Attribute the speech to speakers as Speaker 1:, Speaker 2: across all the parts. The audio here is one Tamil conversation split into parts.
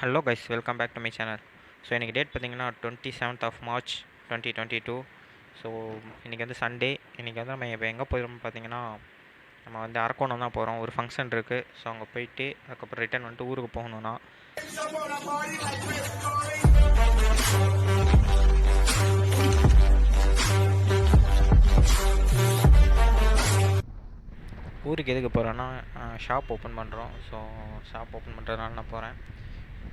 Speaker 1: Hello guys, welcome back to my channel. So இன்றைக்கி டேட் பார்த்திங்கன்னா 27th March 2022. ஸோ இன்றைக்கி வந்து சண்டே. இன்றைக்கி வந்து நம்ம இப்போ எங்கே போயிடுறோம் பார்த்திங்கன்னா, நம்ம வந்து அரக்கோணம் தான் போகிறோம். ஒரு ஃபங்க்ஷன் இருக்குது. ஸோ அங்கே போயிட்டு அதுக்கப்புறம் ரிட்டர்ன் வந்துட்டு ஊருக்கு போகணுன்னா ஊருக்கு எதுக்கு போகிறேன்னா, ஷாப் ஓப்பன் பண்ணுறோம். ஸோ ஷாப் ஓப்பன் பண்ணுறதுனால நான் போகிறேன்.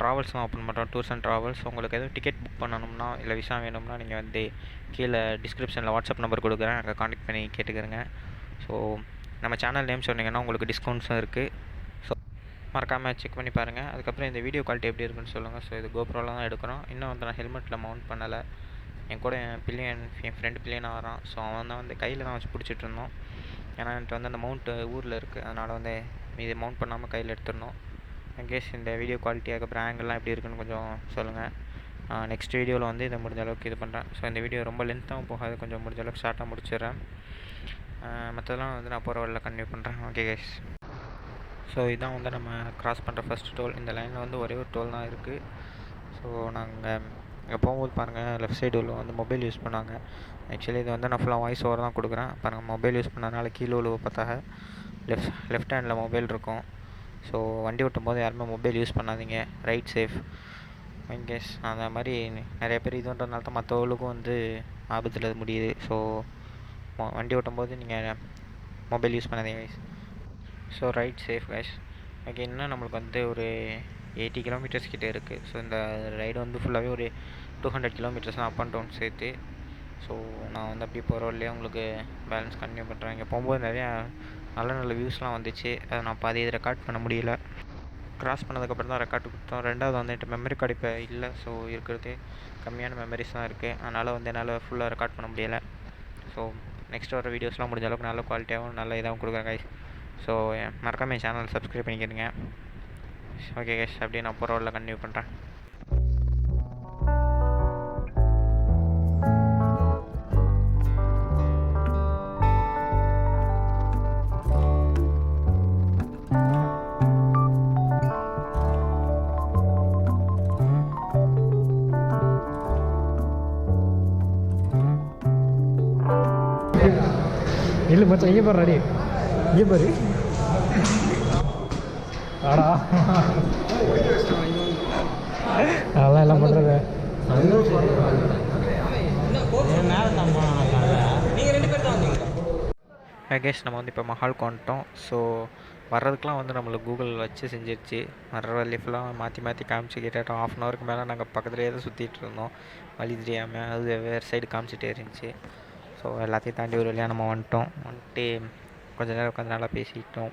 Speaker 1: ட்ராவல்ஸ்லாம் ஓப்பன் பண்ணுறோம், டூர்ஸ் அண்ட் ட்ராவல்ஸ். உங்களுக்கு எதுவும் டிக்கெட் புக் பண்ணணும்னா இல்லை விசா வேணும்னா நீங்கள் வந்து கீழே டிஸ்கிரிப்ஷனில் வாட்ஸ்அப் நம்பர் கொடுக்குறேன், அங்கே காண்டாக்ட் பண்ணி கேட்டுக்கிறேங்க. ஸோ நம்ம சேனல் நேம் சொன்னீங்கன்னா உங்களுக்கு டிஸ்கவுண்ட்ஸும் இருக்குது. ஸோ மறக்காமல் செக் பண்ணி பாருங்கள். அதுக்கப்புறம் இந்த வீடியோ குவாலிட்டி எப்படி இருக்குன்னு சொல்லுங்கள். ஸோ இது கோப்ரோவில் தான் எடுக்கிறோம். இன்னும் வந்து நான் ஹெல்மெட்டில் மவுண்ட் பண்ணலை. என் கூட என் ஃப்ரெண்டு பிள்ளையனாக வரான். ஸோ அவன் தான் வந்து கையில் தான் வச்சு பிடிச்சிட்டு இருந்தோம். ஏன்னா என்கிட்ட வந்து அந்த மவுண்ட்டு ஊரில் இருக்குது. அதனால் வந்து இது மவுண்ட் பண்ணாமல் கையில் எடுத்துடணும். இன்கேஸ் இந்த வீடியோ குவாலிட்டி அதுக்கப்புறம் ஆங்கிள்லாம் எப்படி இருக்குன்னு கொஞ்சம் சொல்லுங்கள். நெக்ஸ்ட் வீடியோவில் வந்து இதை முடிஞ்ச அளவுக்கு இது பண்ணுறேன். ஸோ இந்த வீடியோ ரொம்ப லென்த்தாகவும் போகாது, கொஞ்சம் முடிஞ்ச அளவுக்கு ஷார்ட்டாக முடிச்சிடுறேன். மற்றதெல்லாம் வந்து நான் போகிற வழியில் கன்டினியூ பண்ணுறேன். Okay guys. ஸோ இதான் வந்து நம்ம கிராஸ் பண்ணுற ஃபஸ்ட் டோல். இந்த லைனில் வந்து ஒரே ஒரு டோல் தான் இருக்குது. ஸோ நாங்கள் இங்கே போகும்போது பாருங்கள், லெஃப்ட் சைடு உள்ள வந்து மொபைல் யூஸ் பண்ணாங்க. ஆக்சுவலி இது வந்து நான் ஃபுல்லாக வாய்ஸ் ஓவர் தான் கொடுக்குறேன். பாருங்கள், மொபைல் யூஸ் பண்ணதுனால கீழே உள்ள பார்த்தாக லெஃப்ட் ஹேண்டில் மொபைல் இருக்கும். ஸோ வண்டி ஓட்டும் போது யாருமே மொபைல் யூஸ் பண்ணாதீங்க. Right safe. இன்கேஸ் அந்த மாதிரி நிறைய பேர் இதுன்றதுனால தான் மற்றவங்களுக்கும் வந்து ஆபத்தில் முடியுது. ஸோ வண்டி ஓட்டும் போது நீங்கள் மொபைல் யூஸ் பண்ணாதீங்க guys. So right safe guys. Okay, இன்னும் நம்மளுக்கு வந்து ஒரு 80 கிலோமீட்டர்ஸ் கிட்டே இருக்குது. ஸோ இந்த ரைடு வந்து ஃபுல்லாகவே ஒரு 200 கிலோமீட்டர்ஸ் தான், அப் அண்ட் டவுன் சேர்த்து. ஸோ நான் வந்து அப்படியே போகிற வழியே உங்களுக்கு பேலன்ஸ் கண்டினியூ பண்ணுறேன். இங்கே போகும்போது நிறையா நல்ல நல்ல வியூஸ்லாம் வந்துச்சு. அதை நான் பாதி இது ரெக்கார்ட் பண்ண முடியல. கிராஸ் பண்ணதுக்கப்புறம் தான் ரெக்கார்டு கொடுத்தோம். ரெண்டாவது வந்துட்டு மெமரி கார்டு இப்போ இல்லை. ஸோ இருக்கிறது கம்மியான மெமரிஸ் தான் இருக்குது. அதனால் வந்து என்னால் ஃபுல்லாக ரெக்கார்ட் பண்ண முடியலை. ஸோ நெக்ஸ்ட் வர வீடியோஸ்லாம் முடிஞ்ச அளவுக்கு நல்ல குவாலிட்டியாகவும் நல்ல இதாகவும் கொடுக்குறேன் கைஸ். ஸோ மறக்காம என் சேனல் சப்ஸ்கிரைப் பண்ணிக்கிறீங்க. ஓகே கைஸ், அப்படியே நான் போகிற வழியில் கண்டினியூ பண்ணுறேன்.
Speaker 2: இல்லை மச்சான், இங்கே பாரு ரெடி, இங்கே பாரு. ஆடா அதெல்லாம் எல்லாம் பண்ணுறது
Speaker 1: கேஷ். நம்ம வந்து இப்போ மஹாலுக்கு வந்துட்டோம். ஸோ வர்றதுக்கெலாம் வந்து நம்மளுக்கு கூகுள் வச்சு செஞ்சிருச்சு. வர்ற வழி ஃபுல்லாக மாற்றி காமிச்சு கிட்ட 1/2 மேலே நாங்கள் பக்கத்துலேயே தான் சுற்றிட்டு இருந்தோம், வழி தெரியாமல். அது வேறு சைடு காமிச்சிட்டே இருந்துச்சு. ஸோ எல்லாத்தையும் தாண்டி ஒரு வழியாக நம்ம வந்துட்டு கொஞ்சம் நேரம் உட்காந்து நல்லா பேசிக்கிட்டோம்.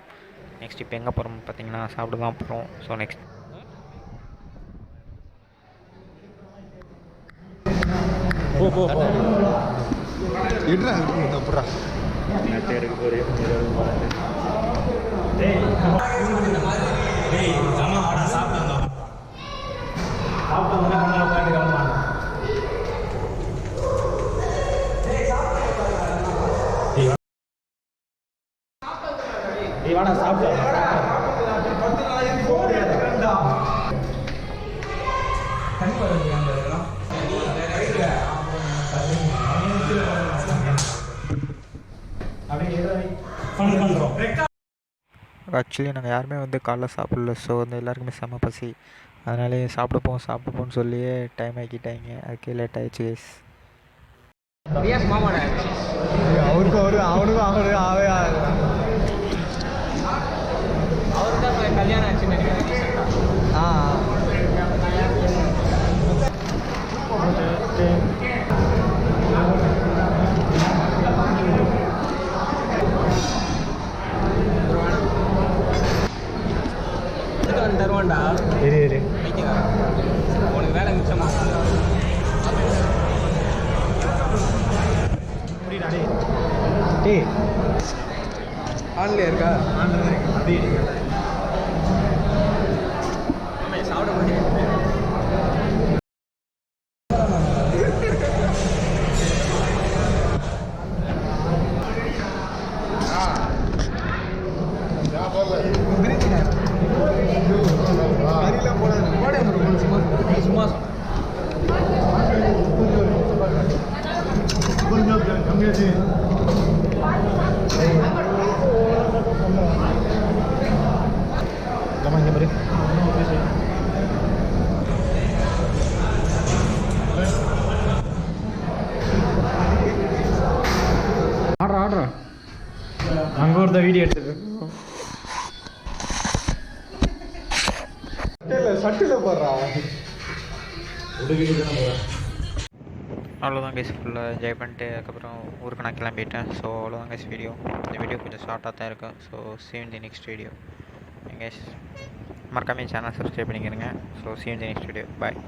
Speaker 1: நெக்ஸ்ட் இப்போ எங்கே போகிறோம்னு பார்த்தீங்கன்னா சாப்பிட தான் போகிறோம். ஸோ நெக்ஸ்ட்
Speaker 2: வாடா சாப்பிட்டா
Speaker 1: ஆக்சுவலி நாங்கள் யாருமே வந்து காலைல சாப்பிடல. ஸோ வந்து எல்லாருக்குமே செம்ம பசி. அதனாலே சாப்பிடுப்போம்னு சொல்லியே டைம் ஆக்கிட்டாங்க. அதுக்கே லேட் ஆகிடுச்சு கைஸ்.
Speaker 2: அவனுக்கும் ஆகவே அவருக்கு கல்யாணம் ஆச்சுன்னு நினைக்கிறேன். தருவான்டா. இரு உனக்கு வேலை மிச்சமா டே ஆன்லைன் இருக்கா? சாப்பிட முடியும். அங்கே ஒருத்த வீடியோ எடுத்துட்டு சட்டில் போடுறா
Speaker 1: அவ்வளோதான் கைஸ், ஃபுல்லாக என்ஜாய் பண்ணிட்டு அதுக்கப்புறம் ஊருக்கு நான் கிளம்பிட்டேன். ஸோ அவ்வளோதான் கைஸ் வீடியோ. இந்த வீடியோ கொஞ்சம் ஷார்ட்டாக தான் இருக்கும். So see you in the next video guys. மறக்காம சேனல் சப்ஸ்கிரைப் பண்ணிக்கிறேங்க. So see you in the next video. Bye.